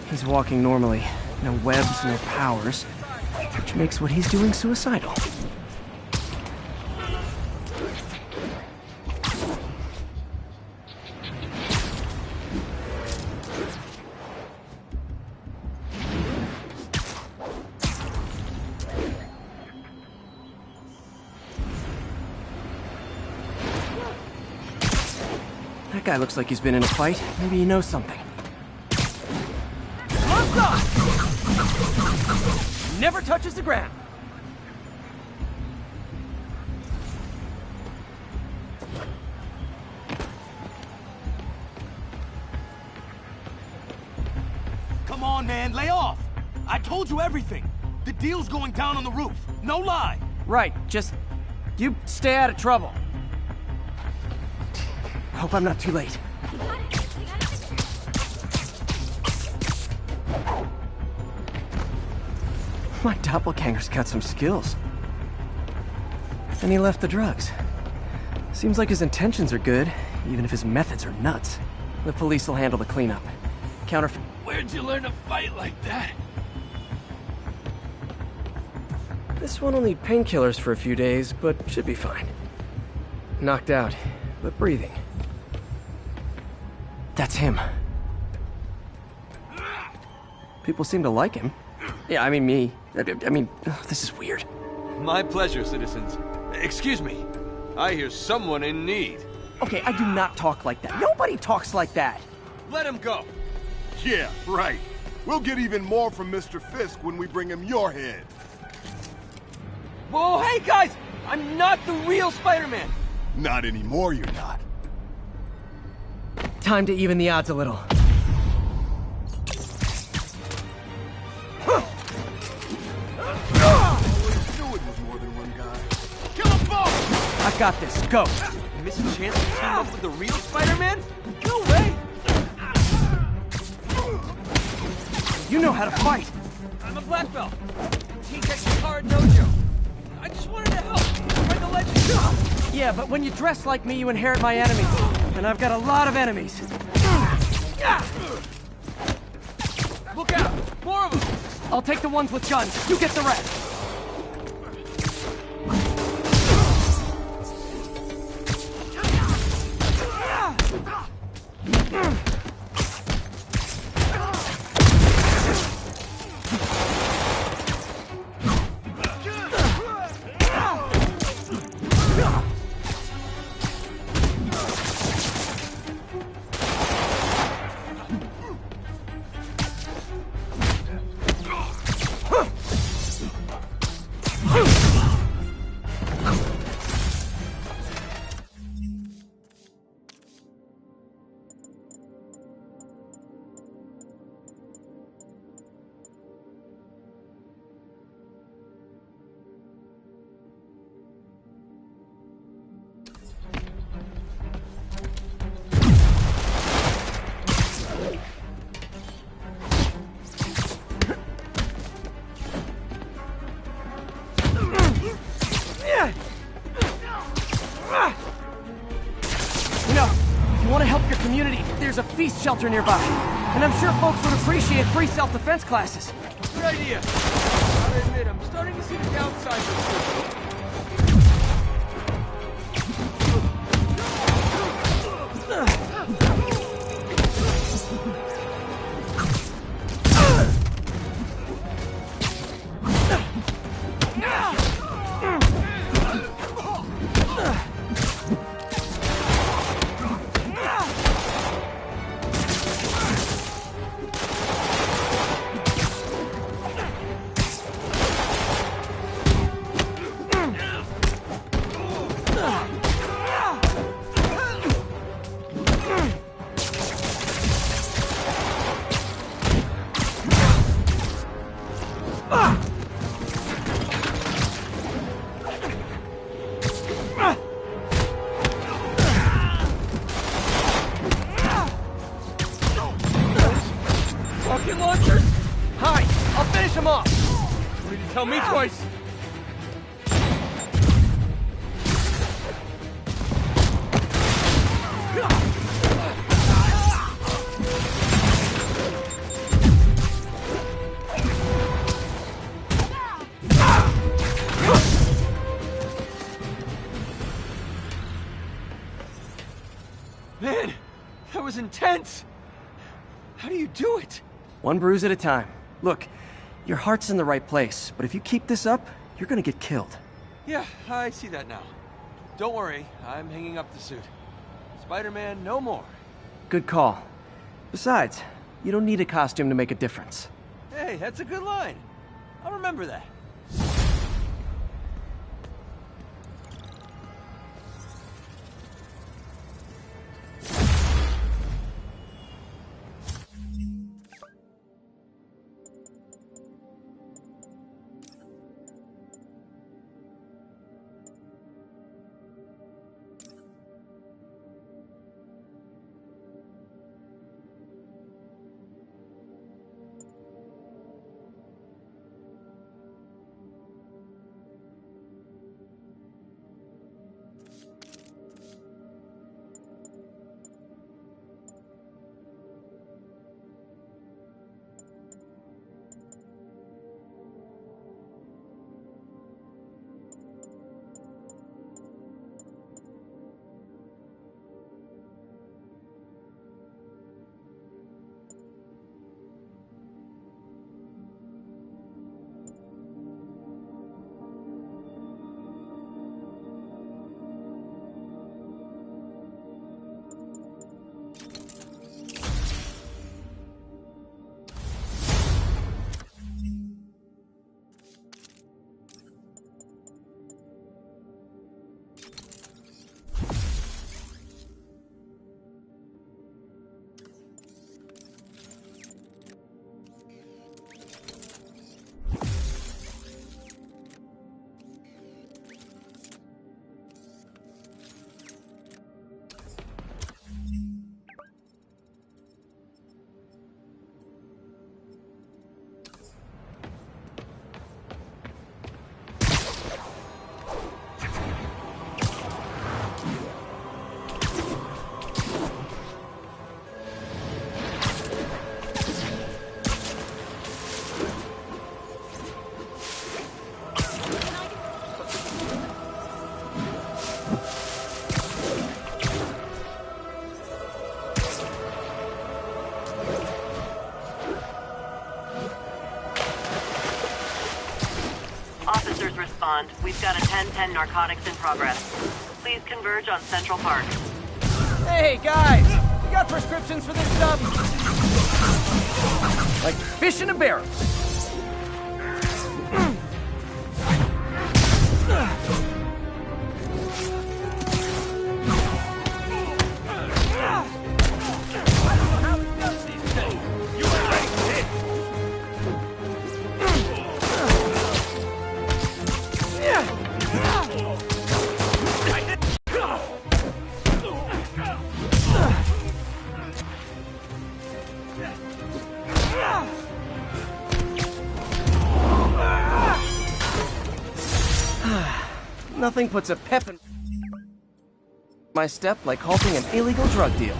He's walking normally. No webs, no powers. Which makes what he's doing suicidal. That guy looks like he's been in a fight. Maybe he knows something. Gloves up! Never touches the ground. Come on, man, lay off! I told you everything! The deal's going down on the roof, no lie! Right, just... you stay out of trouble. Hope I'm not too late. My doppelganger's got some skills. And he left the drugs. Seems like his intentions are good, even if his methods are nuts. The police will handle the cleanup. Counterfeit. Where'd you learn to fight like that? This one will need painkillers for a few days, but should be fine. Knocked out, but breathing. That's him. People seem to like him. Yeah, I mean me. I mean, this is weird. My pleasure, citizens. Excuse me. I hear someone in need. Okay, I do not talk like that. Nobody talks like that. Let him go. Yeah, right. We'll get even more from Mr. Fisk when we bring him your head. Whoa, hey guys! I'm not the real Spider-Man! Not anymore, you're not. Time to even the odds a little. All we knew it was more than one guy. Kill them both! I've got this. Go. You miss a chance to team up with the real Spider-Man? No way! You know how to fight. I'm a black belt. Teach at Shikara Dojo. I just wanted to help. Spread the legend. Yeah, but when you dress like me, you inherit my enemies. And I've got a lot of enemies. Look out! More of them! I'll take the ones with guns. You get the rest. There's a feast shelter nearby, and I'm sure folks would appreciate free self-defense classes. Good idea. I'll admit, I'm starting to see the downside of this. Rocket launchers? Hi, I'll finish him off. You need to tell me twice. was intense! How do you do it? One bruise at a time. Look, your heart's in the right place, but if you keep this up, you're gonna get killed. Yeah, I see that now. Don't worry, I'm hanging up the suit. Spider-Man no more. Good call. Besides, you don't need a costume to make a difference. Hey, that's a good line. I'll remember that. Officers respond. We've got a 10-10 narcotics in progress. Please converge on Central Park. Hey, guys! You got prescriptions for this stuff? Like fish in a barrel. Nothing puts a pep in my step like halting an illegal drug deal.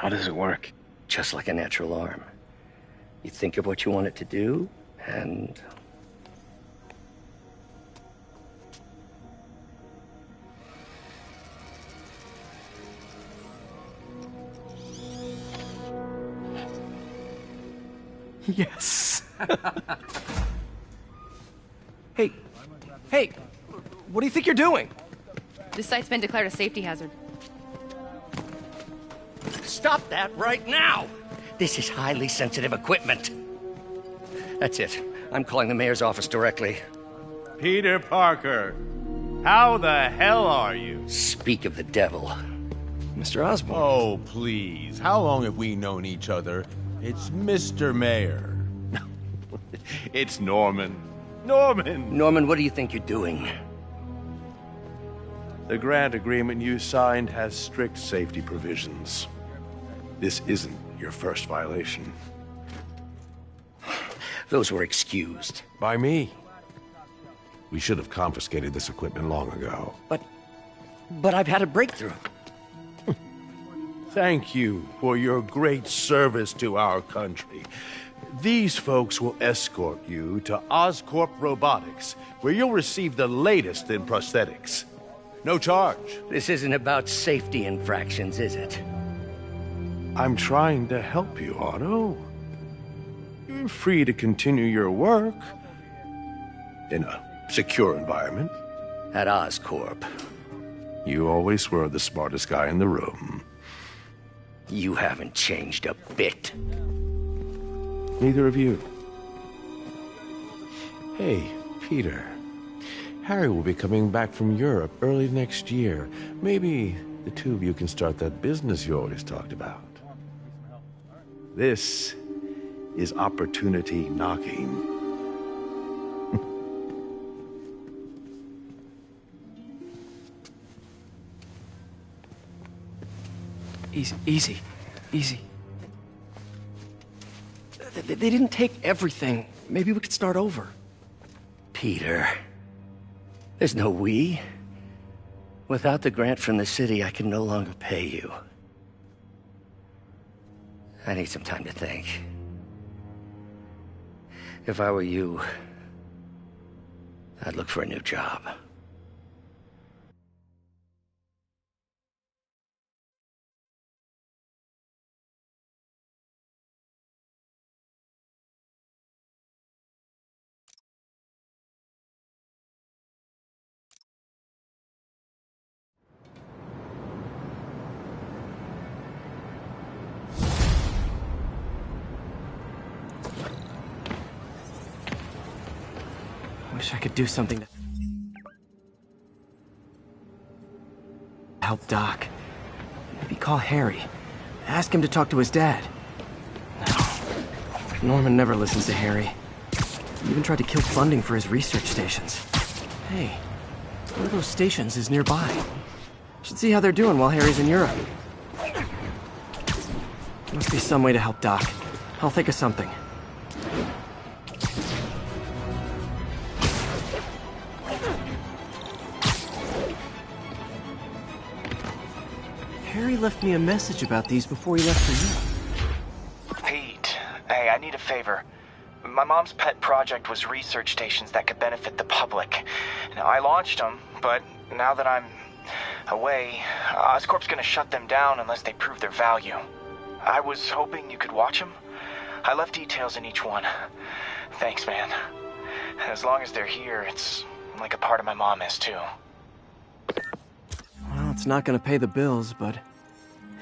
How does it work? Just like a natural arm. You think of what you want it to do, and... Yes. Hey, what do you think you're doing? This site's been declared a safety hazard. Stop that right now! This is highly sensitive equipment. That's it. I'm calling the mayor's office directly. Peter Parker, how the hell are you? Speak of the devil. Mr. Osborn. Oh, please. How long have we known each other? It's Mr. Mayor. It's Norman. Norman! Norman, what do you think you're doing? The grant agreement you signed has strict safety provisions. This isn't your first violation. Those were excused. By me. We should have confiscated this equipment long ago. But I've had a breakthrough. Thank you for your great service to our country. These folks will escort you to Oscorp Robotics, where you'll receive the latest in prosthetics. No charge. This isn't about safety infractions, is it? I'm trying to help you, Otto. You're free to continue your work in a secure environment. At Oscorp. You always were the smartest guy in the room. You haven't changed a bit. Neither of you. Hey, Peter. Harry will be coming back from Europe early next year. Maybe the two of you can start that business you always talked about. This is opportunity knocking. Easy. They didn't take everything. Maybe we could start over. Peter. There's no we. Without the grant from the city, I can no longer pay you. I need some time to think. If I were you, I'd look for a new job. Wish I could do something to help Doc. Maybe call Harry. Ask him to talk to his dad. No. Norman never listens to Harry. He even tried to kill funding for his research stations. Hey, one of those stations is nearby. Should see how they're doing while Harry's in Europe. Must be some way to help Doc. I'll think of something. Harry left me a message about these before he left for you. Pete, hey, I need a favor. My mom's pet project was research stations that could benefit the public. Now, I launched them, but now that I'm away, Oscorp's gonna shut them down unless they prove their value. I was hoping you could watch them. I left details in each one. Thanks, man. As long as they're here, it's like a part of my mom is, too. Well, it's not gonna pay the bills, but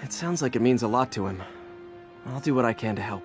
it sounds like it means a lot to him. I'll do what I can to help.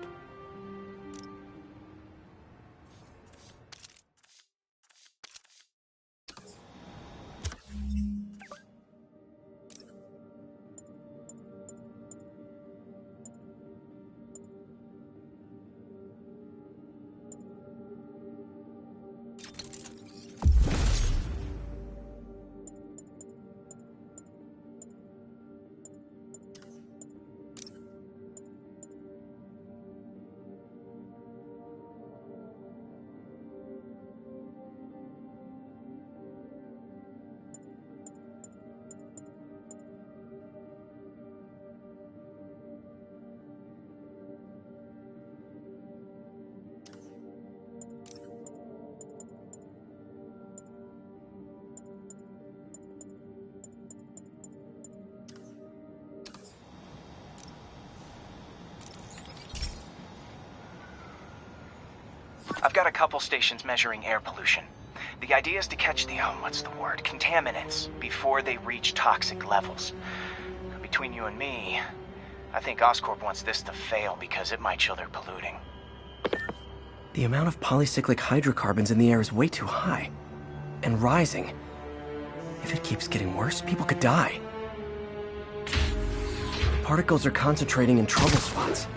I've got a couple stations measuring air pollution. The idea is to catch the, contaminants before they reach toxic levels. Between you and me, I think Oscorp wants this to fail because it might show they're polluting. The amount of polycyclic hydrocarbons in the air is way too high. And rising. If it keeps getting worse, people could die. Particles are concentrating in trouble spots,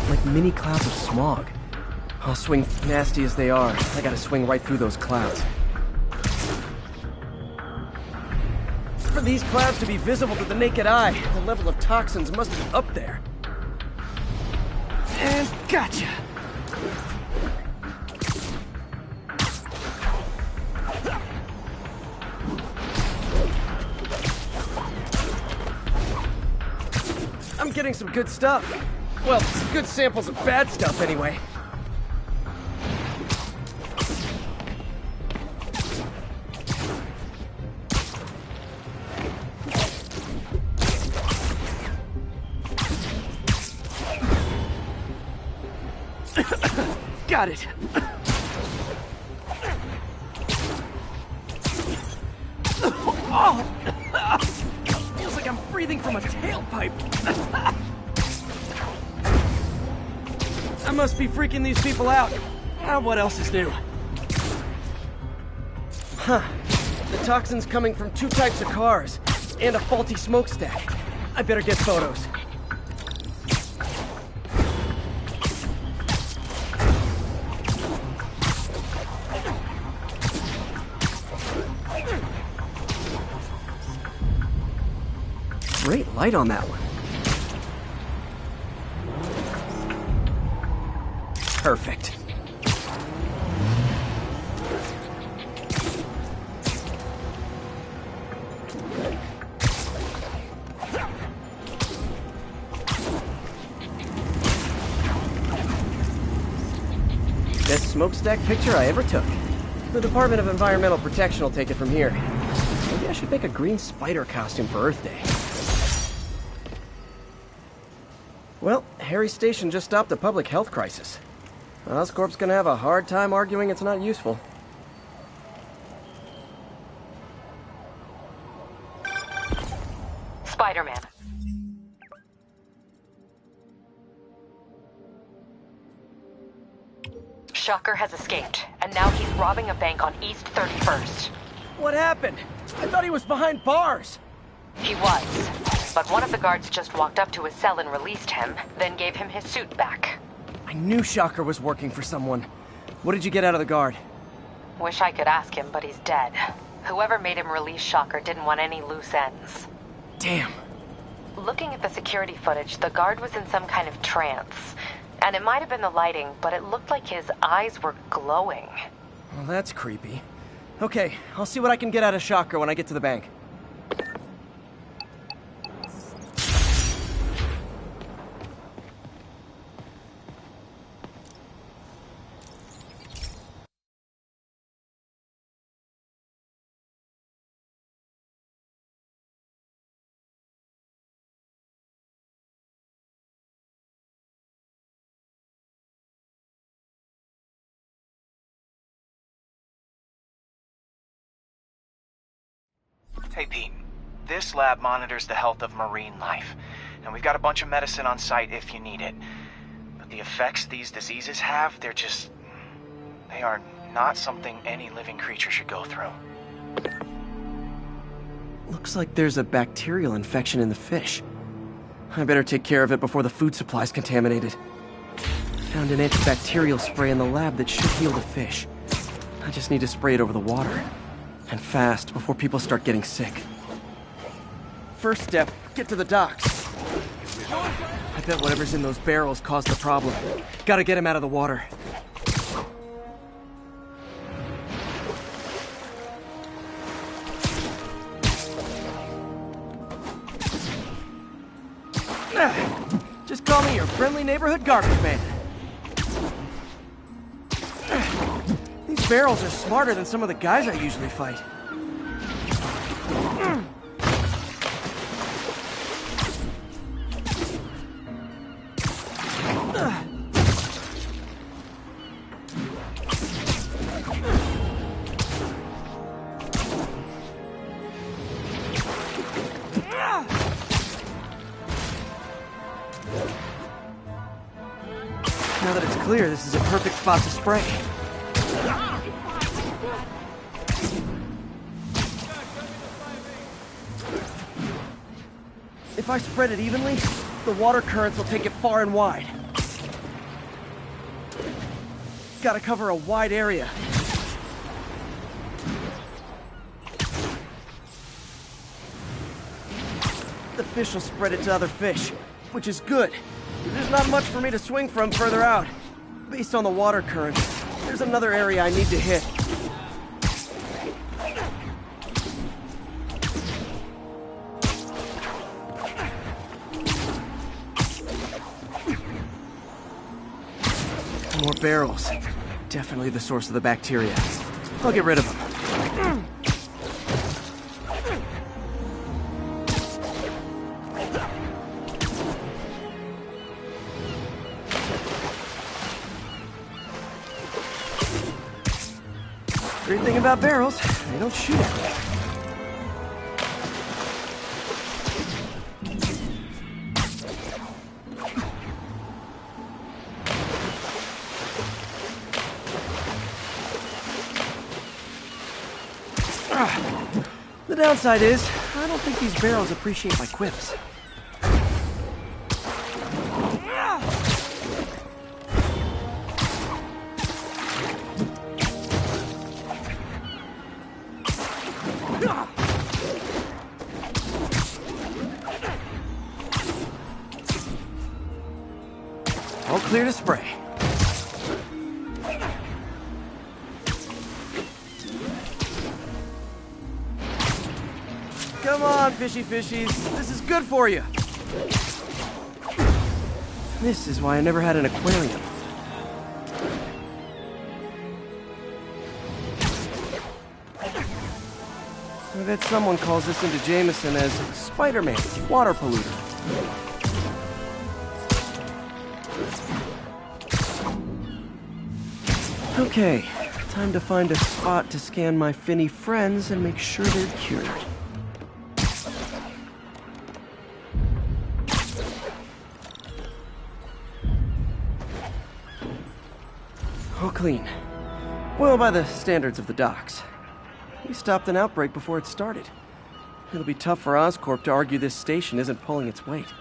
like mini clouds of smog. I'll swing nasty as they are. I gotta swing right through those clouds. For these clouds to be visible to the naked eye, the level of toxins must be up there. And gotcha! I'm getting some good stuff. Well, some good samples of bad stuff anyway. Got it. Oh! Feels like I'm breathing from a tailpipe. I must be freaking these people out. What else is new? Huh. The toxin's coming from 2 types of cars, and a faulty smokestack. I better get photos. Great light on that one. Perfect. Best smokestack picture I ever took. The Department of Environmental Protection will take it from here. Maybe I should make a green spider costume for Earth Day. Well, Harry Station just stopped a public health crisis. Oscorp's gonna have a hard time arguing it's not useful. Spider-Man. Shocker has escaped, and now he's robbing a bank on East 31st. What happened? I thought he was behind bars. He was, but one of the guards just walked up to his cell and released him, then gave him his suit back. I knew Shocker was working for someone. What did you get out of the guard? Wish I could ask him, but he's dead. Whoever made him release Shocker didn't want any loose ends. Damn. Looking at the security footage, the guard was in some kind of trance. And it might have been the lighting, but it looked like his eyes were glowing. Well, that's creepy. Okay, I'll see what I can get out of Shocker when I get to the bank. Hey, Pete. This lab monitors the health of marine life, and we've got a bunch of medicine on site if you need it. But the effects these diseases have, they are not something any living creature should go through. Looks like there's a bacterial infection in the fish. I better take care of it before the food supply's contaminated. Found an antibacterial spray in the lab that should heal the fish. I just need to spray it over the water. And fast, before people start getting sick. First step, get to the docks. I bet whatever's in those barrels caused the problem. Gotta get him out of the water. Just call me your friendly neighborhood garbage man. These barrels are smarter than some of the guys I usually fight. Now that it's clear, this is a perfect spot to spray. If I spread it evenly, the water currents will take it far and wide. Gotta cover a wide area. The fish will spread it to other fish, which is good. There's not much for me to swing from further out. Based on the water current, there's another area I need to hit. More barrels. Definitely the source of the bacteria. I'll get rid of them. Great thing about barrels, they don't shoot at me. The downside is, I don't think these barrels appreciate my quips. All clear to spray. Come on, fishy fishies. This is good for you. This is why I never had an aquarium. I bet someone calls this into Jameson as Spider-Man, water polluter. Okay, time to find a spot to scan my finny friends and make sure they're cured. All clean. Well, by the standards of the docks. We stopped an outbreak before it started. It'll be tough for Oscorp to argue this station isn't pulling its weight.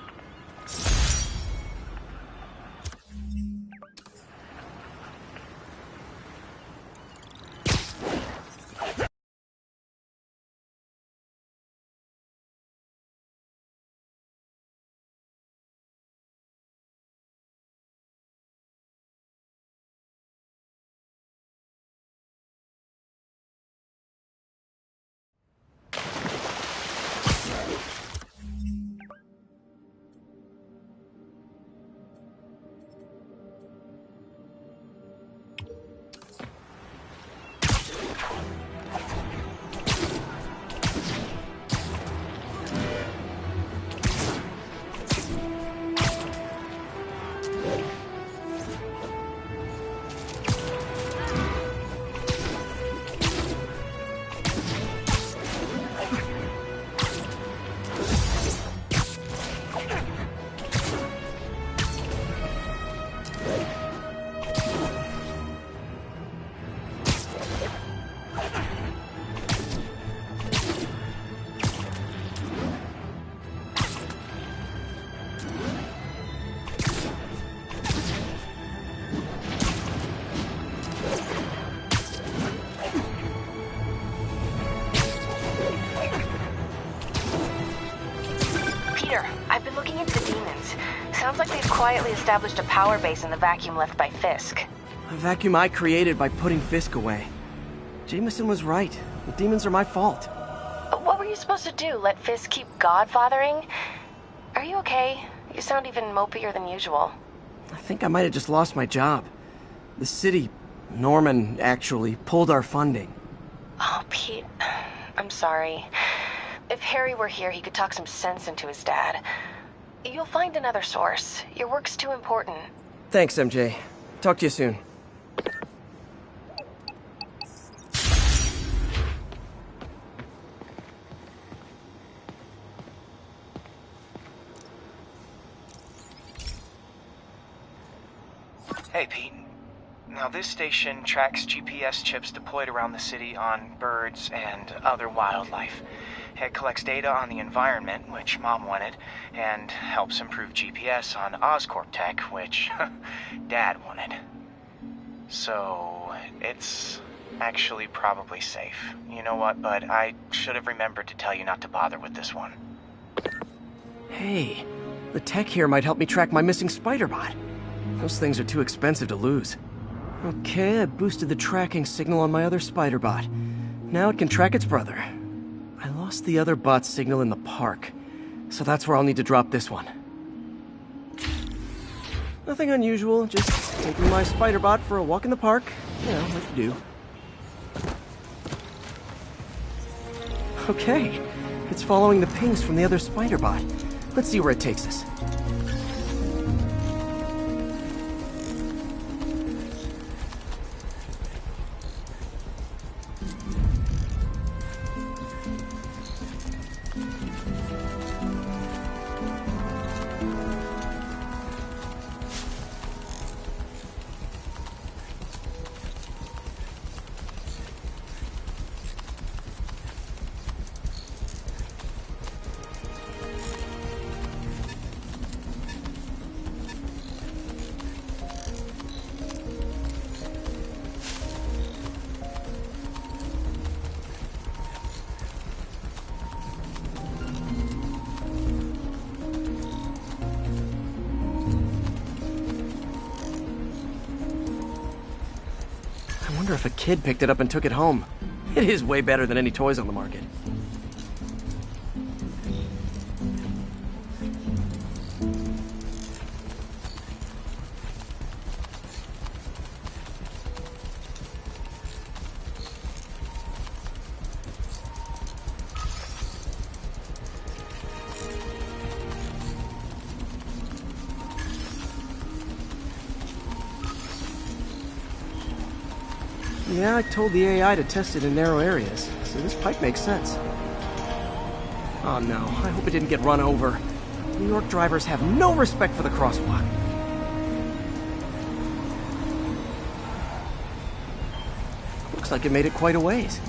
I've been looking into the demons. Sounds like they've quietly established a power base in the vacuum left by Fisk. A vacuum I created by putting Fisk away. Jameson was right. The demons are my fault. What were you supposed to do? Let Fisk keep godfathering? Are you okay? You sound even mopier than usual. I think I might have just lost my job. The city, Norman, actually, pulled our funding. Oh, Pete. I'm sorry. If Harry were here, he could talk some sense into his dad. You'll find another source. Your work's too important. Thanks, MJ. Talk to you soon. Hey, Pete. Now, this station tracks GPS chips deployed around the city on birds and other wildlife. It collects data on the environment, which Mom wanted, and helps improve GPS on Oscorp tech, which Dad wanted. So, it's actually probably safe. You know what, bud? I should have remembered to tell you not to bother with this one. Hey, the tech here might help me track my missing spider bot. Those things are too expensive to lose. Okay, I boosted the tracking signal on my other spider bot. Now it can track its brother. I lost the other bot's signal in the park, so that's where I'll need to drop this one. Nothing unusual, just taking my spider bot for a walk in the park. You know, like you do. Okay, it's following the pings from the other spider bot. Let's see where it takes us. I wonder if a kid picked it up and took it home. It is way better than any toys on the market. Yeah, I told the AI to test it in narrow areas, so this pipe makes sense. Oh no, I hope it didn't get run over. New York drivers have no respect for the crosswalk. Looks like it made it quite a ways.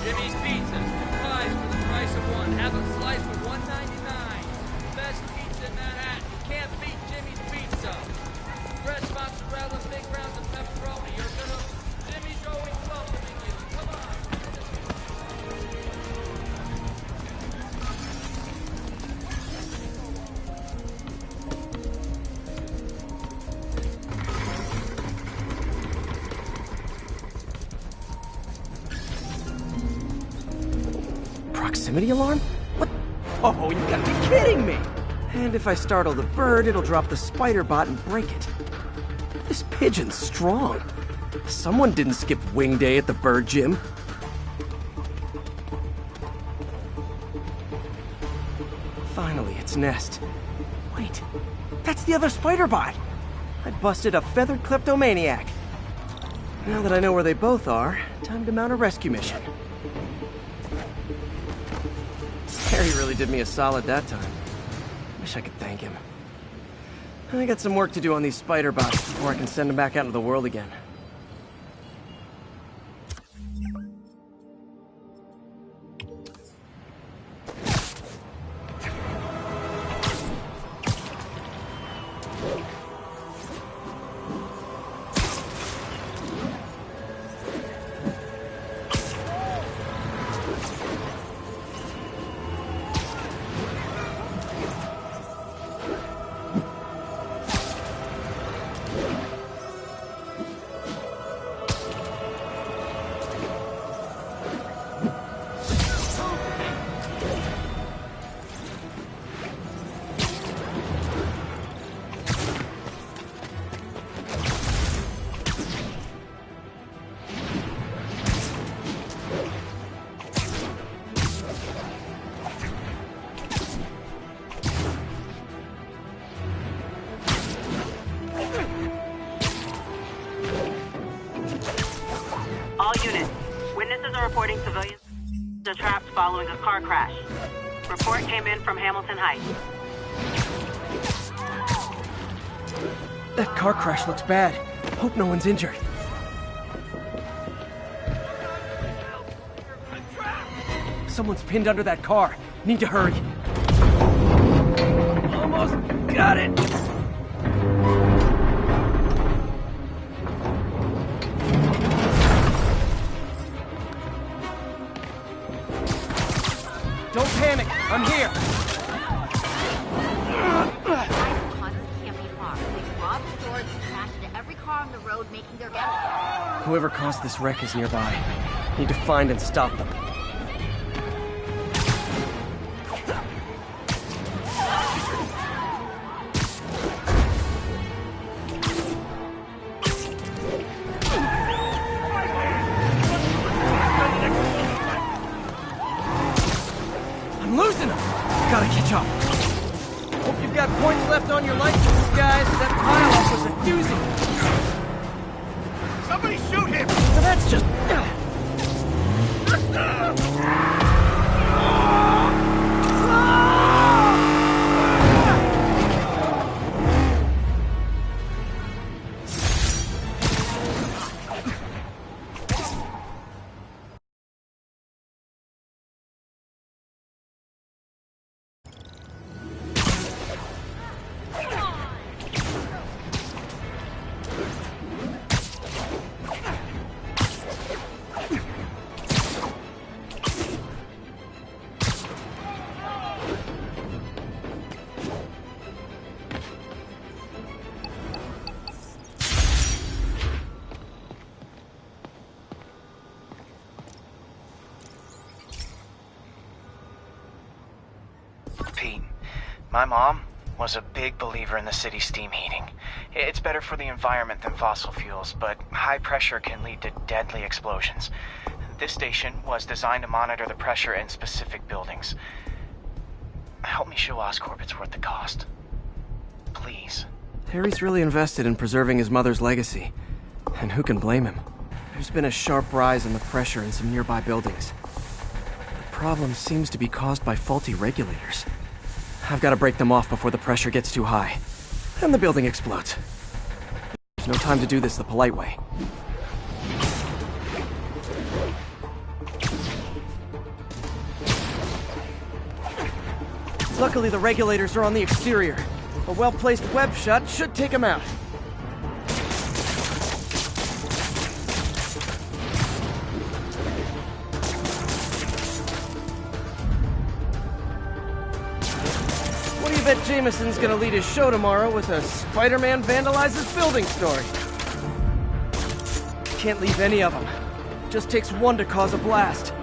Jimmy's Pizza. 2 pies for the price of one. Have them sliced for $1.99. Best pizza in Manhattan. Can't beat Jimmy's Pizza. Fresh mozzarella, big rounds of pepperoni. You're gonna... Jimmy's always welcoming you. Come on. Proximity alarm? What? Oh, you gotta be kidding me! And if I startle the bird, it'll drop the spider bot and break it. This pigeon's strong. Someone didn't skip wing day at the bird gym. Finally, its nest. Wait, that's the other spider bot. I busted a feathered kleptomaniac. Now that I know where they both are, time to mount a rescue mission. Harry really did me a solid that time. Wish I could thank him. I got some work to do on these spider bots before I can send them back out into the world again. All units, witnesses are reporting civilians are trapped following a car crash. Report came in from Hamilton Heights. That car crash looks bad. Hope no one's injured. Someone's pinned under that car. Need to hurry. Almost got it. Don't panic. I'm here. Whoever caused this wreck is nearby. Need to find and stop them. I'm losing them! Gotta catch up. Hope you've got points left on your license, guys. That pile-up was a doozy. Somebody shoot him! Now that's just... Pete, my mom was a big believer in the city's steam heating. It's better for the environment than fossil fuels, but high pressure can lead to deadly explosions. This station was designed to monitor the pressure in specific buildings. Help me show Oscorp it's worth the cost. Please. Harry's really invested in preserving his mother's legacy. And who can blame him? There's been a sharp rise in the pressure in some nearby buildings. The problem seems to be caused by faulty regulators. I've got to break them off before the pressure gets too high. And the building explodes. There's no time to do this the polite way. Luckily, the regulators are on the exterior. A well-placed web shot should take them out. What do you bet Jameson's gonna lead his show tomorrow with a Spider-Man vandalizes building story? Can't leave any of them. Just takes one to cause a blast.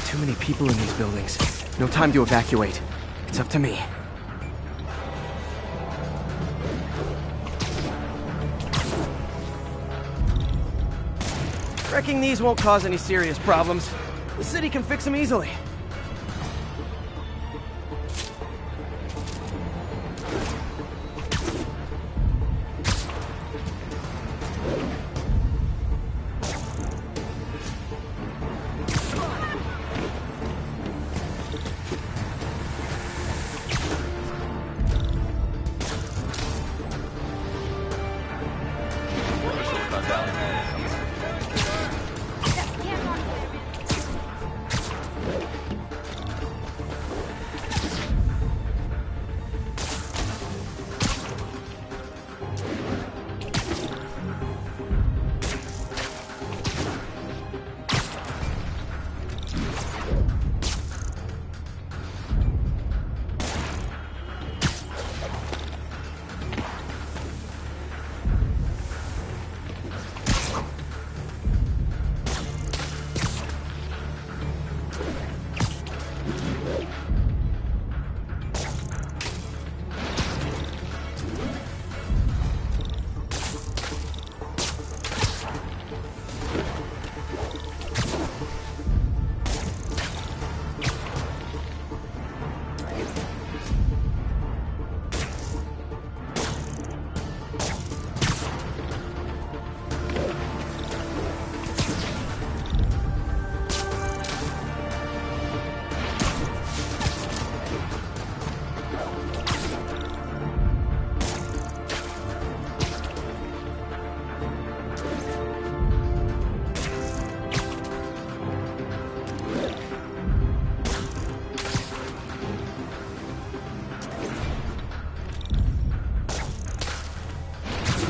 Too many people in these buildings. No time to evacuate. It's up to me. Wrecking these won't cause any serious problems. The city can fix them easily.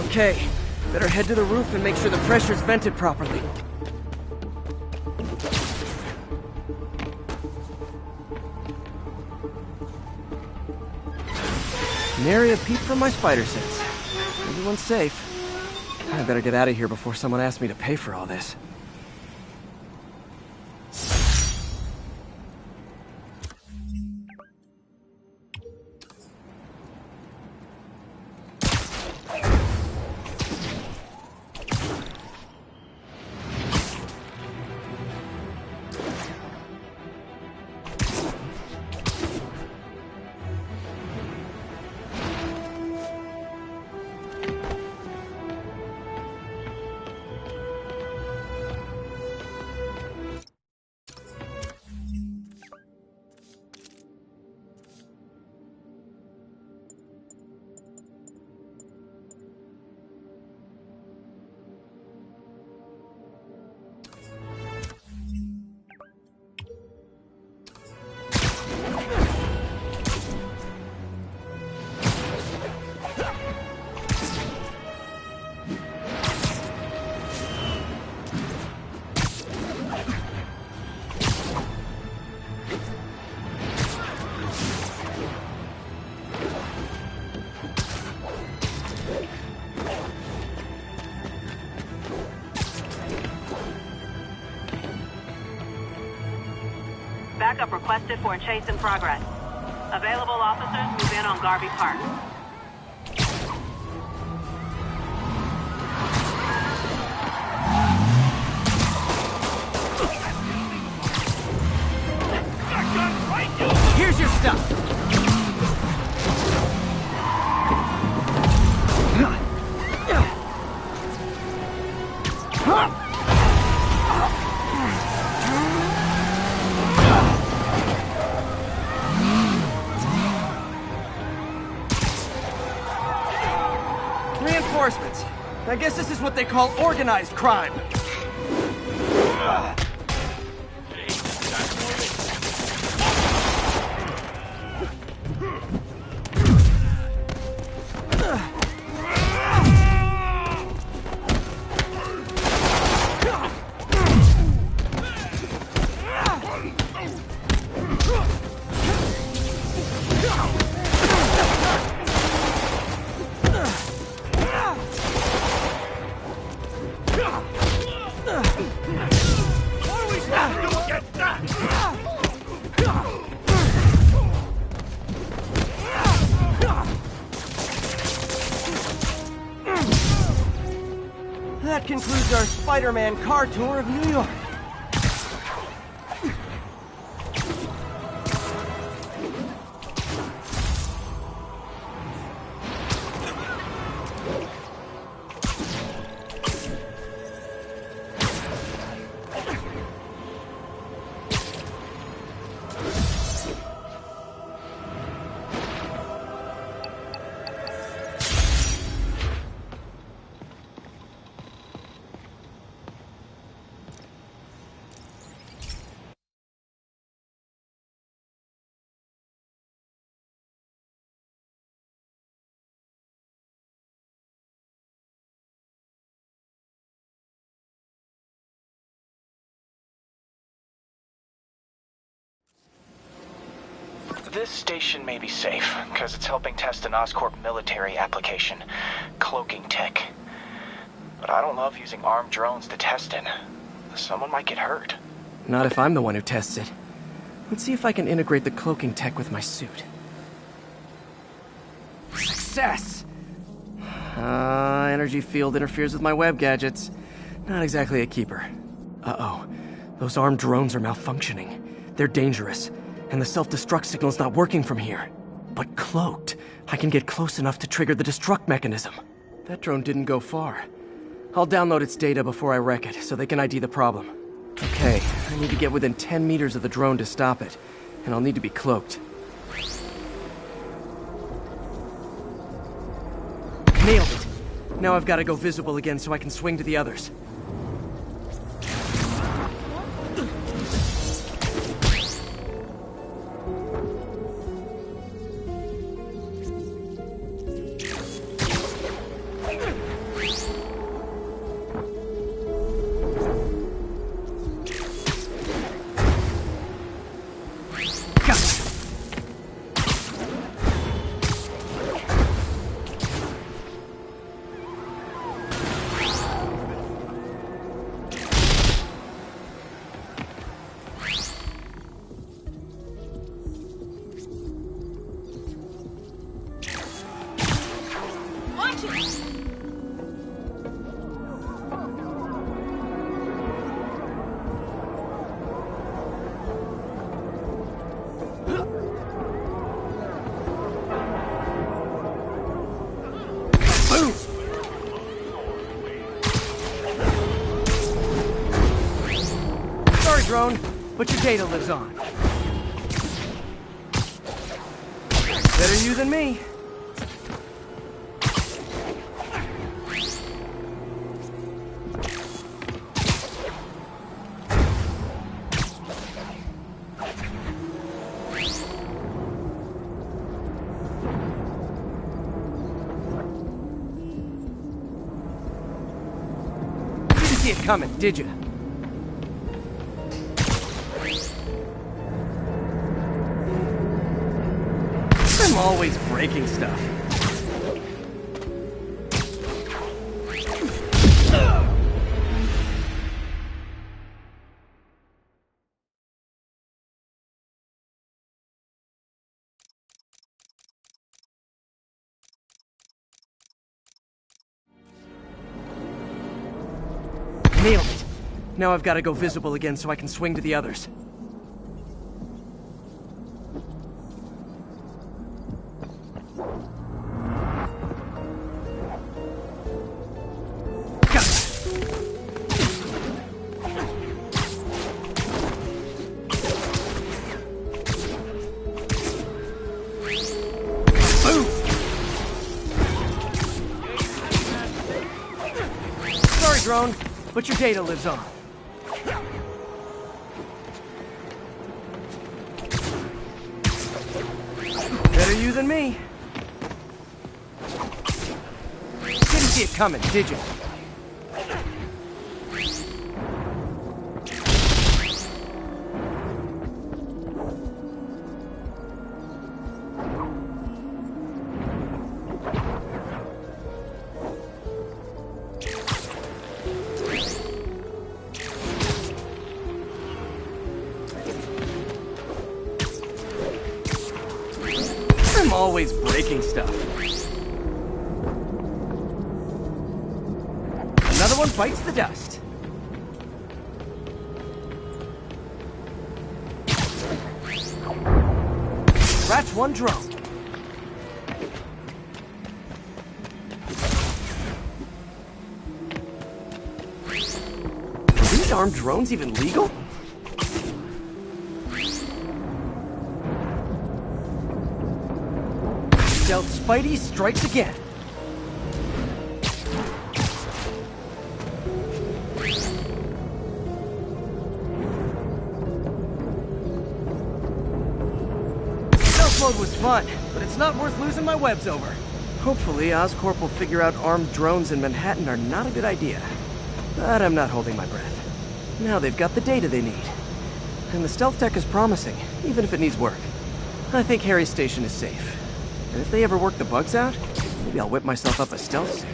Okay, better head to the roof and make sure the pressure's vented properly. Nary a peep from my spider sense. Everyone's safe. I better get out of here before someone asks me to pay for all this. Backup requested for a chase in progress. Available officers move in on Garvey Park. Here's your stuff! Reinforcements. I guess this is what they call organized crime. That concludes our Spider-Man car tour of New York. This station may be safe, because it's helping test an Oscorp military application, cloaking tech. But I don't love using armed drones to test it. Someone might get hurt. Not if I'm the one who tests it. Let's see if I can integrate the cloaking tech with my suit. Success! Energy field interferes with my web gadgets. Not exactly a keeper. Uh-oh. Those armed drones are malfunctioning. They're dangerous. And the self-destruct signal's not working from here. But cloaked, I can get close enough to trigger the destruct mechanism. That drone didn't go far. I'll download its data before I wreck it, so they can ID the problem. Okay, I need to get within 10 meters of the drone to stop it. And I'll need to be cloaked. Nailed it! Now I've got to go visible again so I can swing to the others. drone, but your data lives on. Better you than me. Didn't see it coming, did you? I'm always breaking stuff. Nailed it. Now I've got to go visible again so I can swing to the others. Drone, but your data lives on. Better you than me. Didn't see it coming, did you? I'm always breaking stuff. Another one bites the dust. Scratch one drone. Are these armed drones even legal? Stealth Spidey strikes again. Stealth mode was fun, but it's not worth losing my webs over. Hopefully, Oscorp will figure out armed drones in Manhattan are not a good idea. But I'm not holding my breath. Now they've got the data they need. And the stealth tech is promising, even if it needs work. I think Harry's station is safe. And if they ever work the bugs out, maybe I'll whip myself up a stealth suit.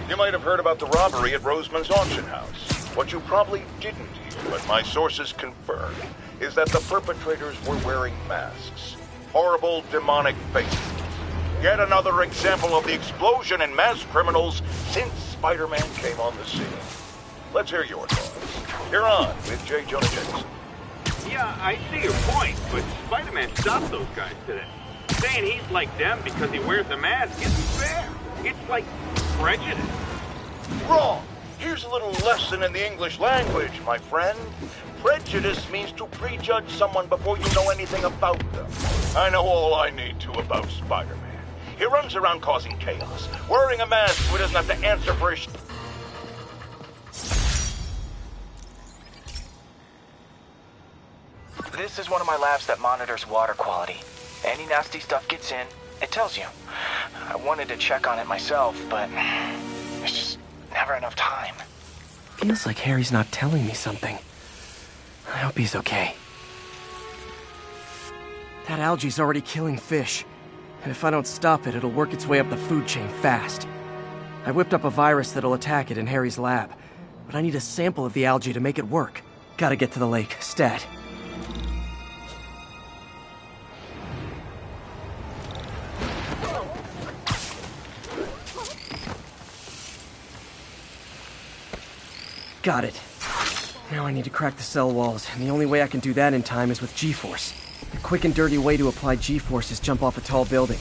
You might have heard about the robbery at Roseman's auction house. What you probably didn't hear, but my sources confirm, is that the perpetrators were wearing masks. Horrible, demonic faces. Yet another example of the explosion in mass criminals since Spider-Man came on the scene. Let's hear your thoughts. You're on with J. Jonah Jameson. Yeah, I see your point, but Spider-Man stopped those guys today. Saying he's like them because he wears a mask isn't fair. It's like prejudice. Wrong. Here's a little lesson in the English language, my friend. Prejudice means to prejudge someone before you know anything about them. I know all I need to about Spider-Man. He runs around causing chaos, wearing a mask so he doesn't have to answer for his... This is one of my labs that monitors water quality. Any nasty stuff gets in, it tells you. I wanted to check on it myself, but there's just never enough time. Feels like Harry's not telling me something. I hope he's okay. That algae's already killing fish. And if I don't stop it, it'll work its way up the food chain fast. I whipped up a virus that'll attack it in Harry's lab. But I need a sample of the algae to make it work. Gotta get to the lake, stat. Got it. Now I need to crack the cell walls, and the only way I can do that in time is with G-Force. The quick and dirty way to apply G-Force is jump off a tall building.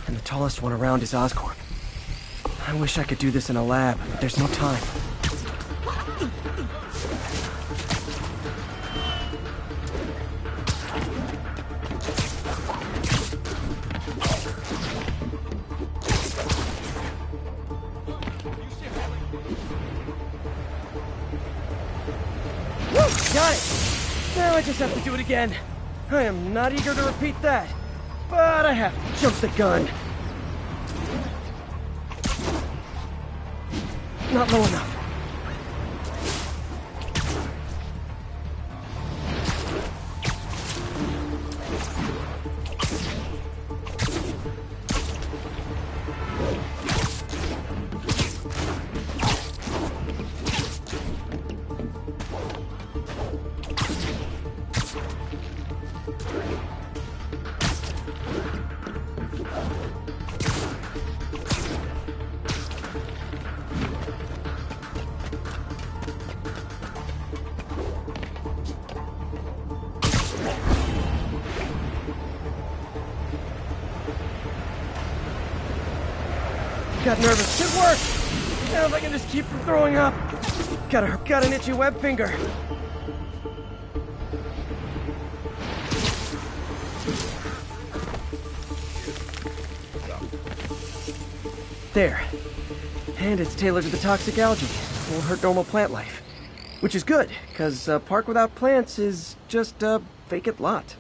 And the tallest one around is Oscorp. I wish I could do this in a lab, but there's no time. Got it! Now I just have to do it again. I am not eager to repeat that, but I have to jump the gun. Not low enough. Got nervous. It worked! Now if I can just keep from throwing up. Got an itchy web finger. There. And it's tailored to the toxic algae. Won't hurt normal plant life. Which is good, because a park without plants is just a vacant lot.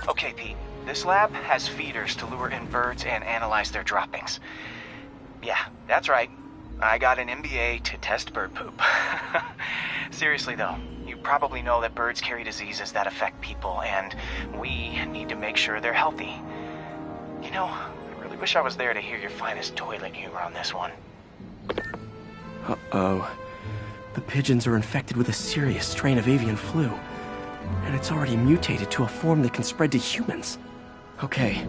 Okay, Pete. This lab has feeders to lure in birds and analyze their droppings. Yeah, that's right. I got an MBA to test bird poop. Seriously though, you probably know that birds carry diseases that affect people, and we need to make sure they're healthy. You know, I really wish I was there to hear your finest toilet humor on this one. Uh-oh. The pigeons are infected with a serious strain of avian flu. And it's already mutated to a form that can spread to humans. Okay,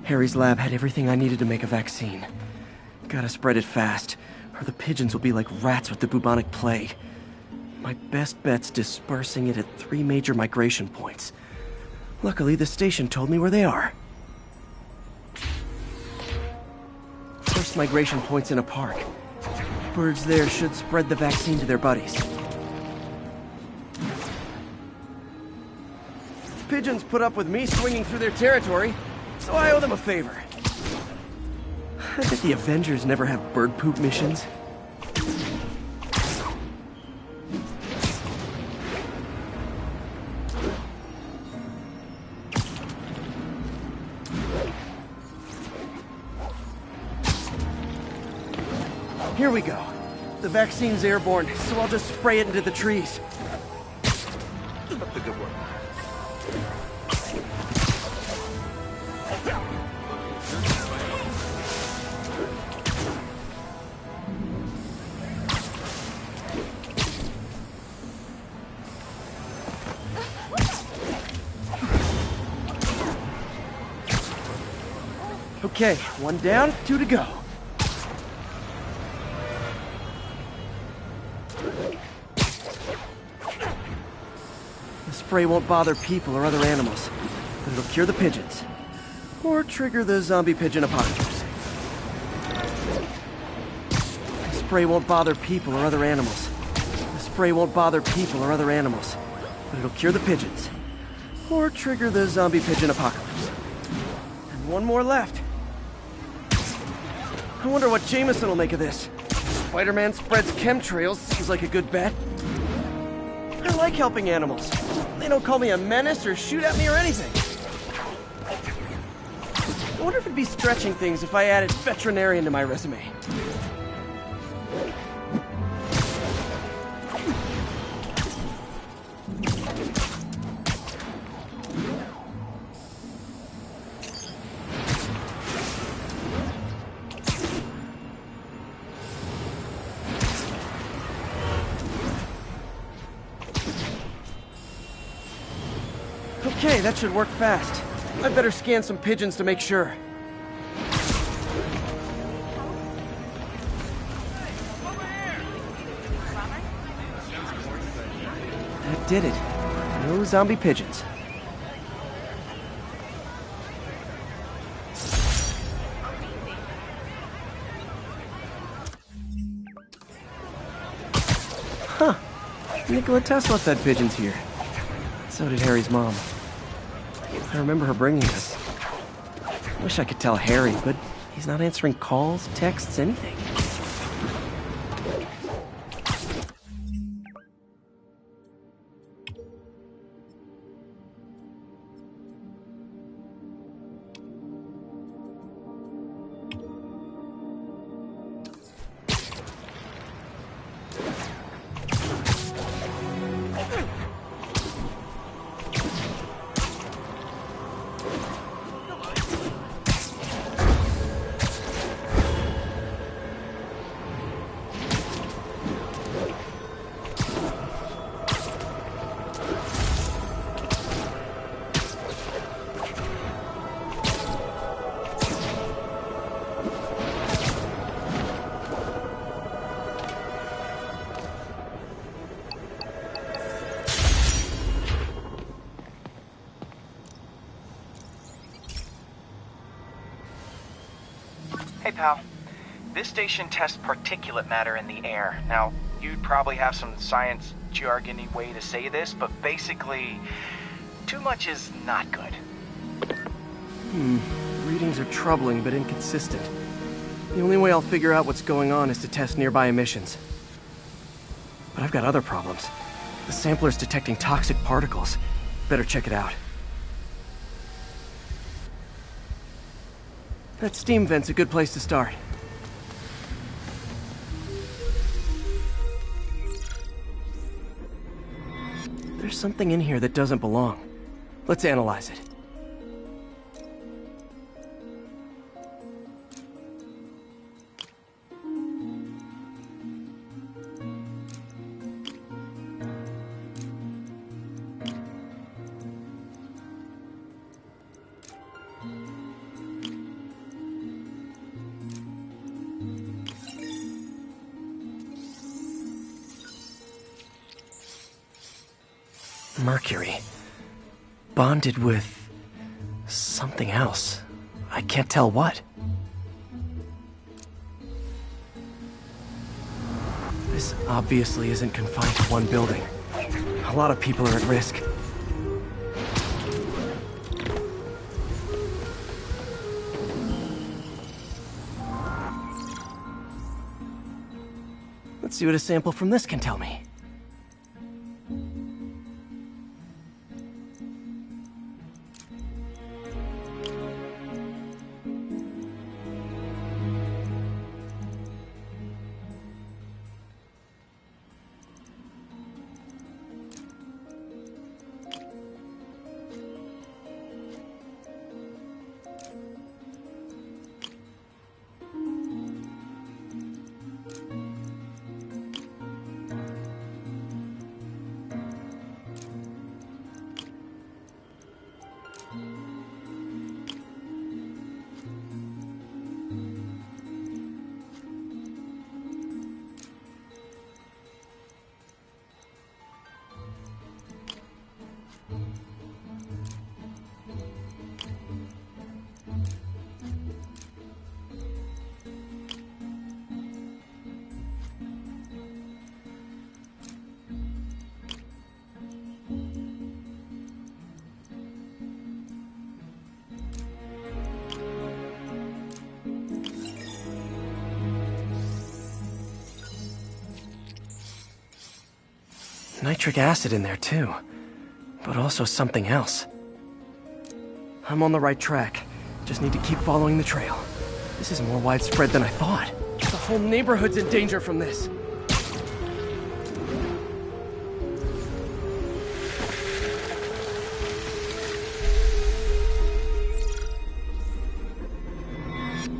Harry's lab had everything I needed to make a vaccine. Gotta spread it fast, or the pigeons will be like rats with the bubonic plague. My best bet's dispersing it at 3 major migration points. Luckily, the station told me where they are. First migration point's in a park. Birds there should spread the vaccine to their buddies. Pigeons put up with me swinging through their territory, so I owe them a favor. I bet the Avengers never have bird poop missions. Here we go. The vaccine's airborne, so I'll just spray it into the trees. That's a good one. Okay, 1 down, 2 to go. The spray won't bother people or other animals, but it'll cure the pigeons. Or trigger the zombie pigeon apocalypse. The spray won't bother people or other animals. The spray won't bother people or other animals, but it'll cure the pigeons. Or trigger the zombie pigeon apocalypse. And 1 more left. I wonder what Jameson will make of this. Spider-Man spreads chemtrails, seems like a good bet. I like helping animals. They don't call me a menace or shoot at me or anything. I wonder if it'd be stretching things if I added veterinarian to my resume. Okay, that should work fast. I'd better scan some pigeons to make sure. That did it. No zombie pigeons. Huh. Nikola Tesla fed pigeons here. So did Harry's mom. I remember her bringing this. Wish I could tell Harry, but he's not answering calls, texts, anything. Hey, pal. This station tests particulate matter in the air. Now, you'd probably have some science jargony way to say this, but basically, too much is not good. Readings are troubling but inconsistent. The only way I'll figure out what's going on is to test nearby emissions. But I've got other problems. The sampler's detecting toxic particles. Better check it out. That steam vent's a good place to start. There's something in here that doesn't belong. Let's analyze it. Mercury. Bonded with... something else. I can't tell what. This obviously isn't confined to one building. A lot of people are at risk. Let's see what a sample from this can tell me. Nitric acid in there too, but also something else. I'm on the right track. Just need to keep following the trail. This is more widespread than I thought. The whole neighborhood's in danger from this.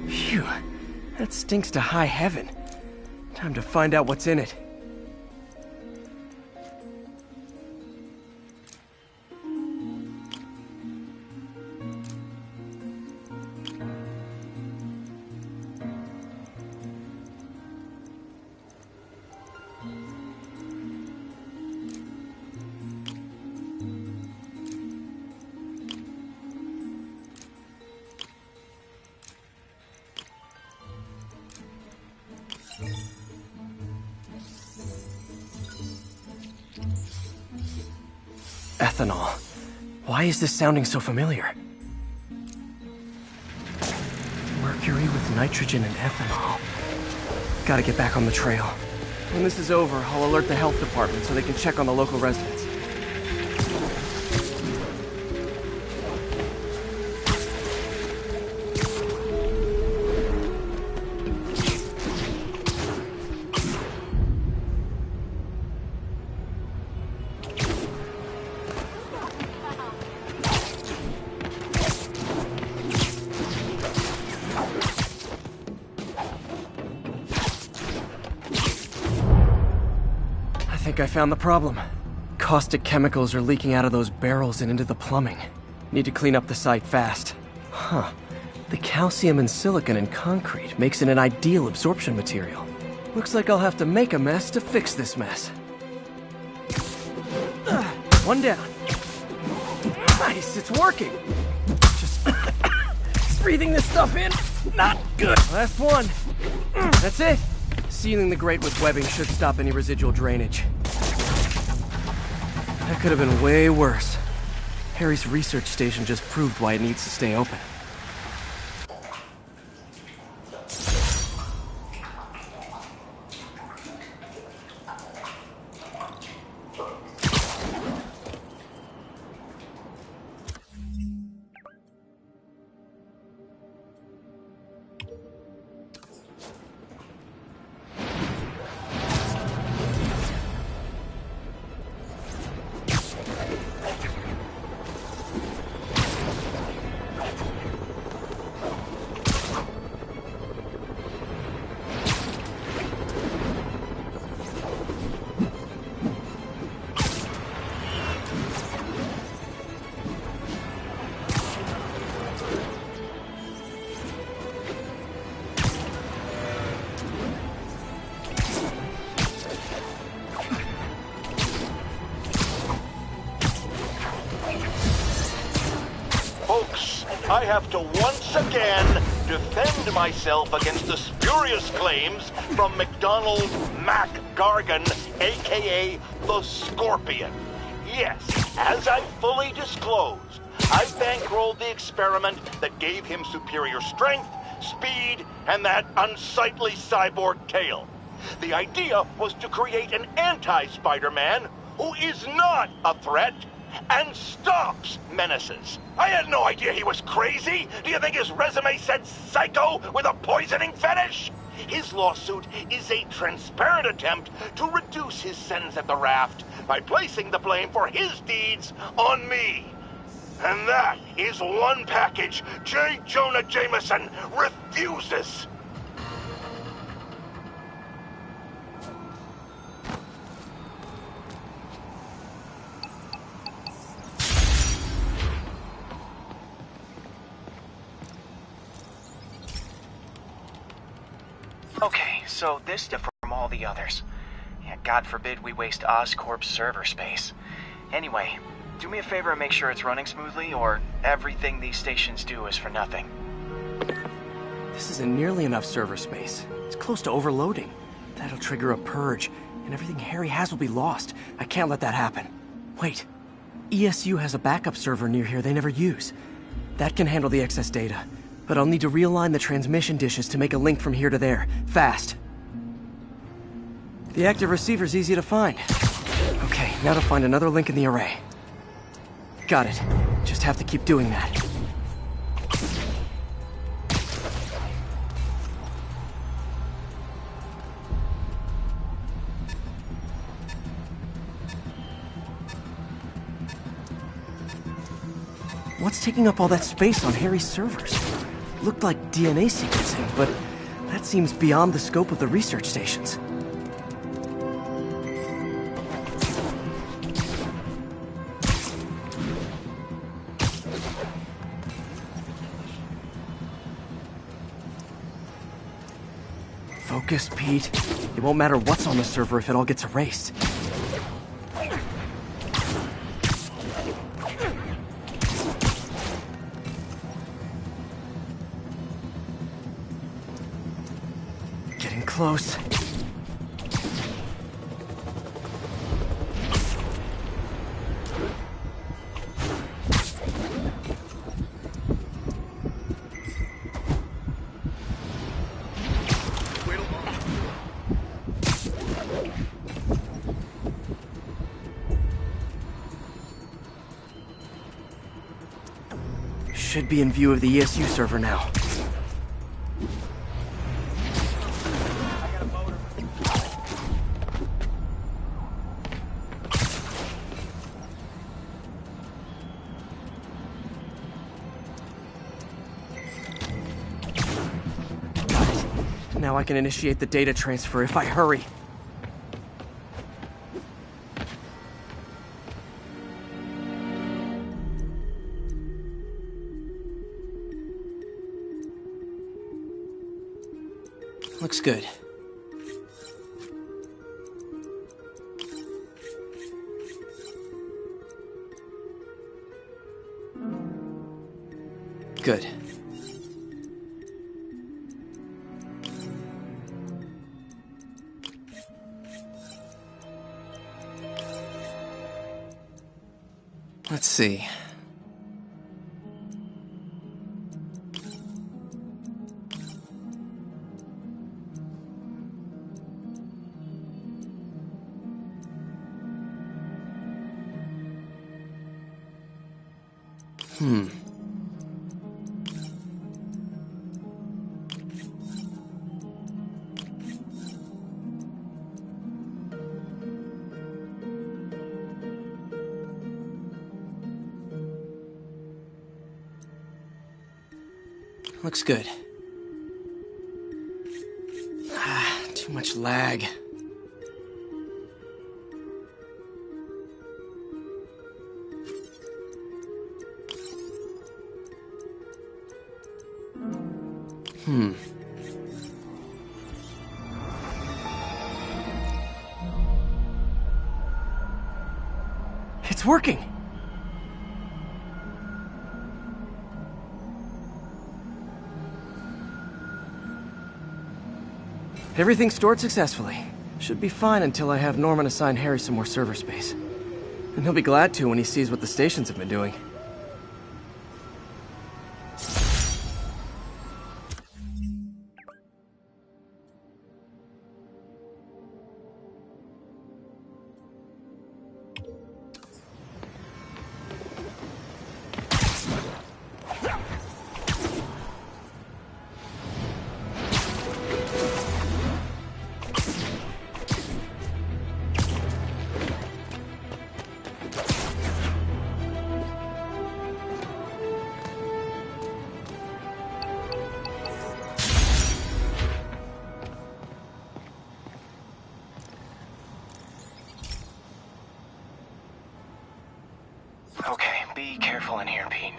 Phew, that stinks to high heaven. Time to find out what's in it. Ethanol. Why is this sounding so familiar? Mercury with nitrogen and ethanol. Gotta get back on the trail. When this is over, I'll alert the health department so they can check on the local residents. I think I found the problem. Caustic chemicals are leaking out of those barrels and into the plumbing. Need to clean up the site fast. Huh. The calcium and silicon in concrete makes it an ideal absorption material. Looks like I'll have to make a mess to fix this mess. One down. Nice, it's working. Just breathing this stuff in, not good. Last one. That's it. Sealing the grate with webbing should stop any residual drainage. That could have been way worse. Harry's research station just proved why it needs to stay open. Folks, I have to once again defend myself against the spurious claims from McDonald Mac Gargan, aka the Scorpion. Yes, as I fully disclosed, I bankrolled the experiment that gave him superior strength, speed, and that unsightly cyborg tail. The idea was to create an anti-Spider-Man who is not a threat and stops menaces. I had no idea he was crazy. Do you think his resume said psycho with a poisoning fetish? His lawsuit is a transparent attempt to reduce his sentence at the raft by placing the blame for his deeds on me. And that is one package J. Jonah Jameson refuses. Okay, so this differs from all the others. Yeah, God forbid we waste Oscorp's server space. Anyway, do me a favor and make sure it's running smoothly, or everything these stations do is for nothing. This isn't nearly enough server space. It's close to overloading. That'll trigger a purge, and everything Harry has will be lost. I can't let that happen. Wait. ESU has a backup server near here they never use. That can handle the excess data. But I'll need to realign the transmission dishes to make a link from here to there. Fast. The active receiver's easy to find. Okay, now to find another link in the array. Got it. Just have to keep doing that. What's taking up all that space on Harry's servers? Looked like DNA sequencing, but that seems beyond the scope of the research stations. Focus, Pete. It won't matter what's on the server if it all gets erased. Close. Should be in view of the ESU server now. Now I can initiate the data transfer if I hurry. Looks good. Good. Let's see. Looks good. Too much lag. It's working! Everything's stored successfully. Should be fine until I have Norman assign Harry some more server space. And he'll be glad to when he sees what the stations have been doing. Okay, be careful in here, Pete.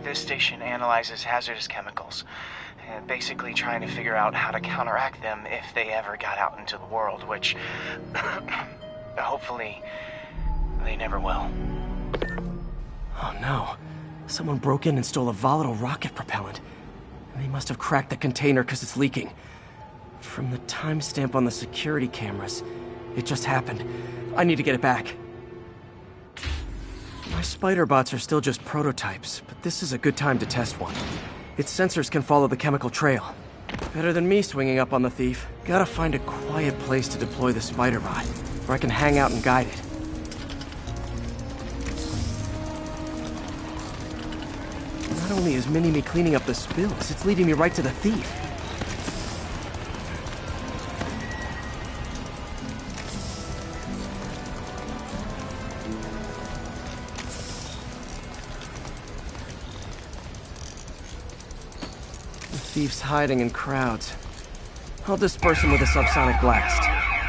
This station analyzes hazardous chemicals, basically trying to figure out how to counteract them if they ever got out into the world, which hopefully they never will. Oh no. Someone broke in and stole a volatile rocket propellant. And they must have cracked the container because it's leaking. From the timestamp on the security cameras, it just happened. I need to get it back. My spider bots are still just prototypes, but this is a good time to test one. Its sensors can follow the chemical trail. Better than me swinging up on the thief. Gotta find a quiet place to deploy the spider bot, where I can hang out and guide it. Not only is Mini-Me cleaning up the spills, it's leading me right to the thief. Thief's hiding in crowds. I'll disperse him with a subsonic blast.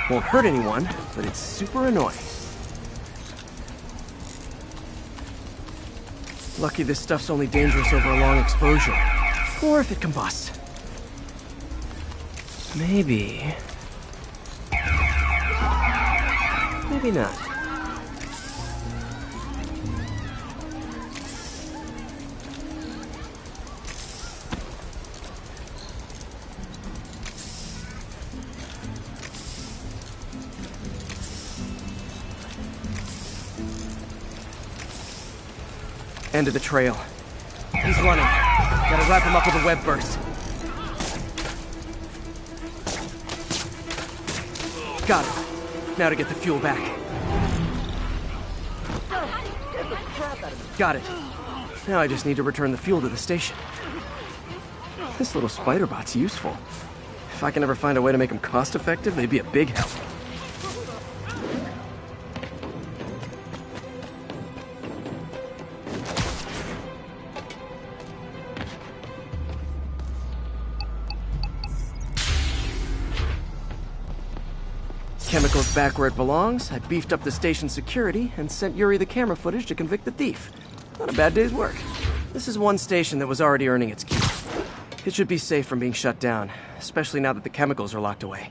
Won't hurt anyone, but it's super annoying. Lucky this stuff's only dangerous over a long exposure. Or if it combusts. Maybe... maybe not. End of the trail. He's running. Gotta wrap him up with a web burst. Got it. Now to get the fuel back. Got it. Now I just need to return the fuel to the station. This little spider bot's useful. If I can ever find a way to make them cost-effective, they'd be a big help. Chemicals back where it belongs. I beefed up the station's security and sent Yuri the camera footage to convict the thief. Not a bad day's work. This is one station that was already earning its keep. It should be safe from being shut down, especially now that the chemicals are locked away.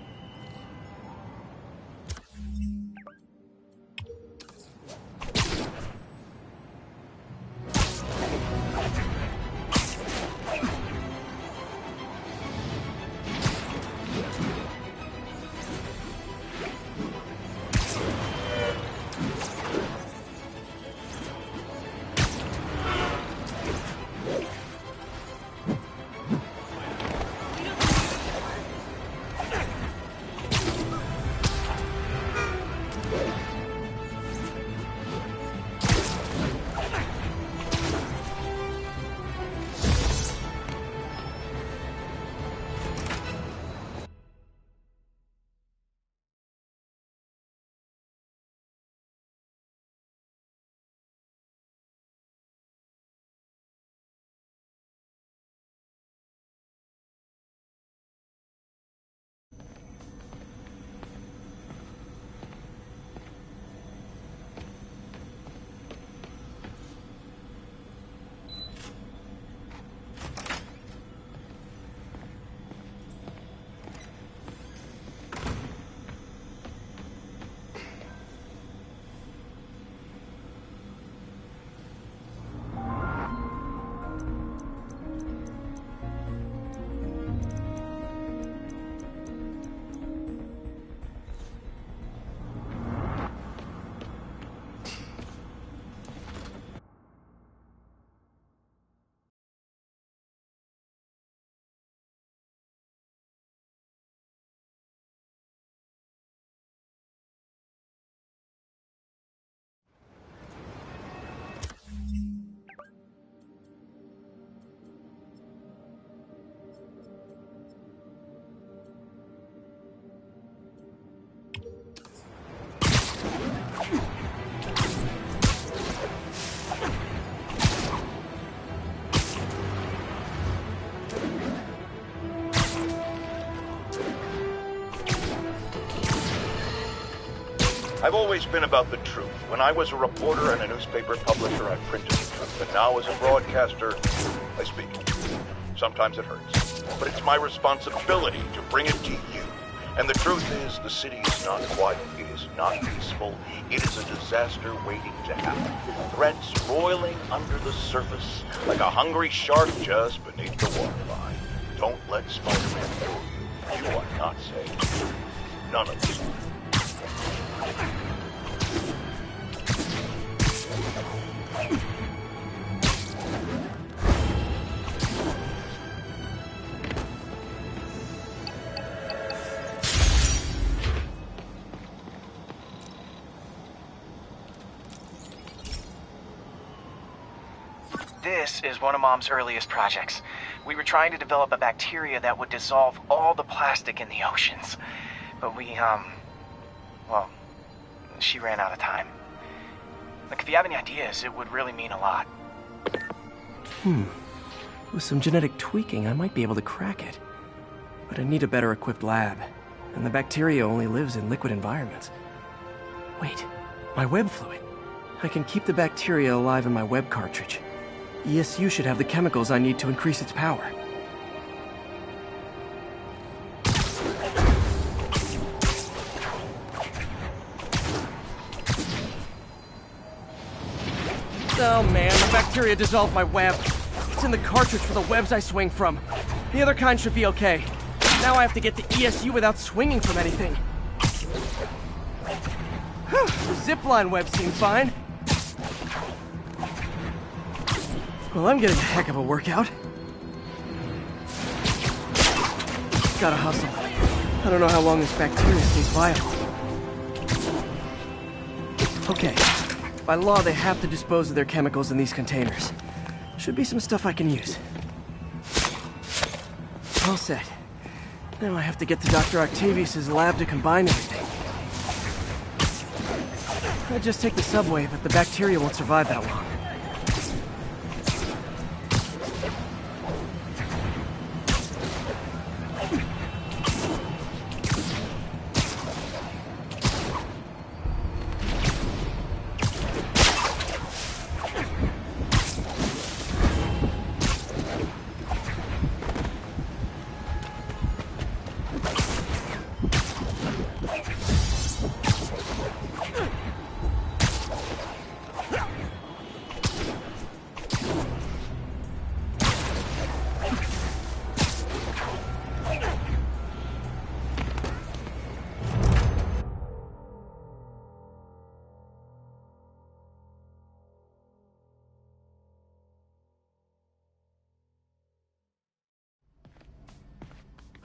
I've always been about the truth. When I was a reporter and a newspaper publisher, I printed the truth. And now as a broadcaster, I speak. Sometimes it hurts. But it's my responsibility to bring it to you. And the truth is, the city is not quiet. It is not peaceful. It is a disaster waiting to happen. Threats roiling under the surface, like a hungry shark just beneath the waterline. Don't let Spider-Man fool you. You are not safe. None of you. This is one of Mom's earliest projects. We were trying to develop a bacteria that would dissolve all the plastic in the oceans. But well, she ran out of time. Look, if you have any ideas, it would really mean a lot. With some genetic tweaking, I might be able to crack it. But I need a better equipped lab. And the bacteria only lives in liquid environments. Wait, my web fluid. I can keep the bacteria alive in my web cartridge. ESU should have the chemicals I need to increase its power. Oh man, the bacteria dissolved my web. It's in the cartridge for the webs I swing from. The other kind should be okay. Now I have to get to ESU without swinging from anything. The zipline web seemed fine. Well, I'm getting a heck of a workout. Gotta hustle. I don't know how long this bacteria stays viable. Okay. By law, they have to dispose of their chemicals in these containers. Should be some stuff I can use. All set. Now I have to get to Dr. Octavius' lab to combine everything. I'd just take the subway, but the bacteria won't survive that long.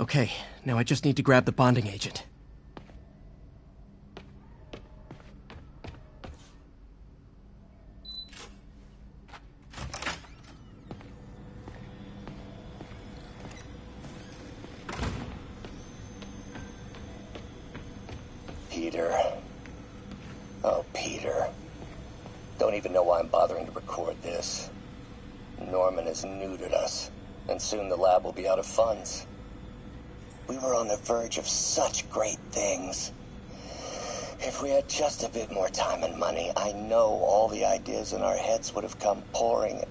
Okay, now I just need to grab the bonding agent. Peter. Oh, Peter. Don't even know why I'm bothering to record this. Norman has neutered us, and soon the lab will be out of funds. We were on the verge of such great things. If we had just a bit more time and money, I know all the ideas in our heads would have come pouring.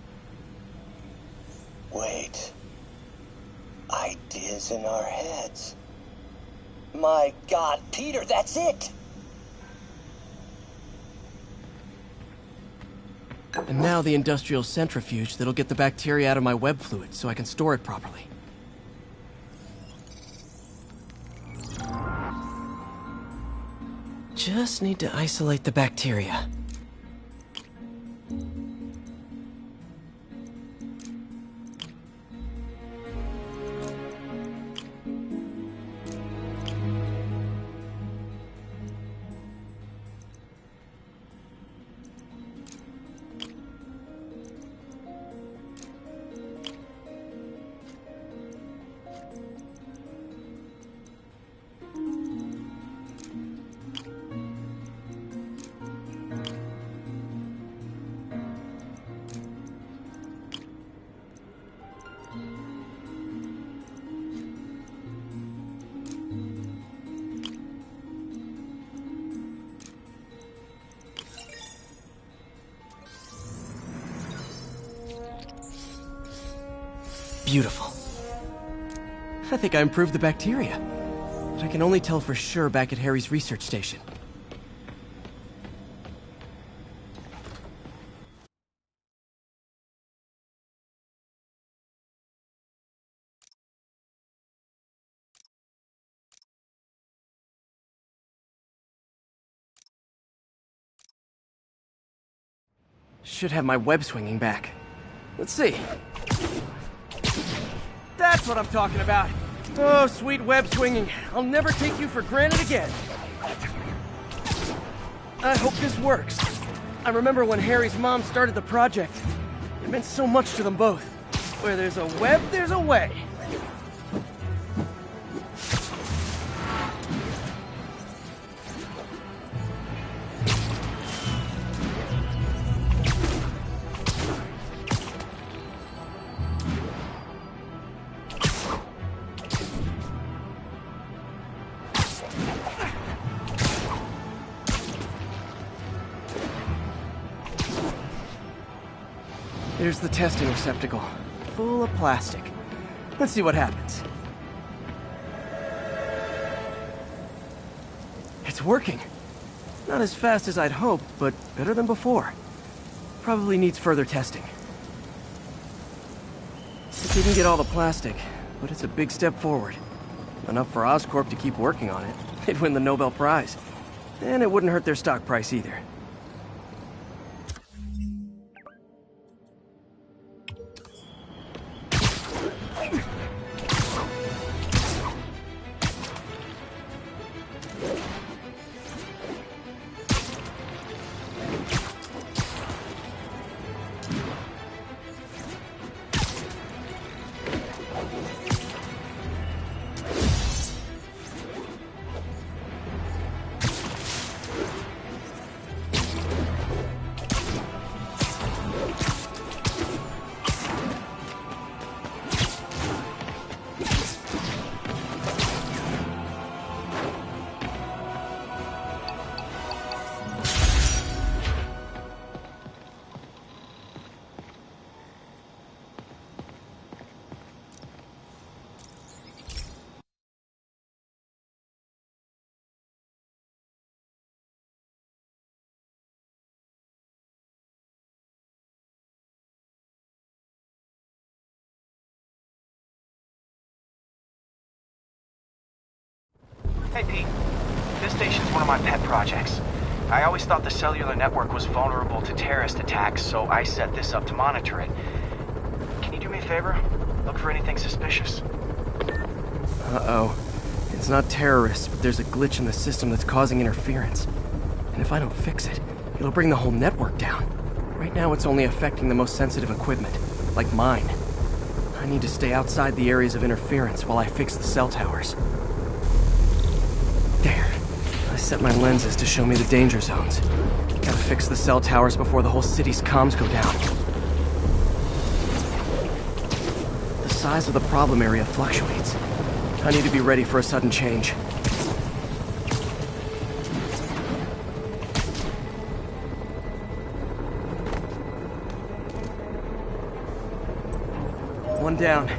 Wait. Ideas in our heads? My God, Peter, that's it! And now the industrial centrifuge that'll get the bacteria out of my web fluid so I can store it properly. Just need to isolate the bacteria. beautiful. I think I improved the bacteria. But I can only tell for sure back at Harry's research station. Should have my web swinging back. Let's see. That's what I'm talking about. Oh, sweet web swinging. I'll never take you for granted again. I hope this works. I remember when Harry's mom started the project. It meant so much to them both. Where there's a web, there's a way. Here's the testing receptacle, full of plastic. Let's see what happens. It's working. Not as fast as I'd hoped, but better than before. Probably needs further testing. It didn't get all the plastic, but it's a big step forward. Enough for Oscorp to keep working on it. They'd win the Nobel Prize. And it wouldn't hurt their stock price either. Hey, Pete. This station's one of my pet projects. I always thought the cellular network was vulnerable to terrorist attacks, so I set this up to monitor it. Can you do me a favor? Look for anything suspicious. Uh-oh. It's not terrorists, but there's a glitch in the system that's causing interference. And if I don't fix it, it'll bring the whole network down. Right now it's only affecting the most sensitive equipment, like mine. I need to stay outside the areas of interference while I fix the cell towers. There. I set my lenses to show me the danger zones. Gotta fix the cell towers before the whole city's comms go down. The size of the problem area fluctuates. I need to be ready for a sudden change. One down.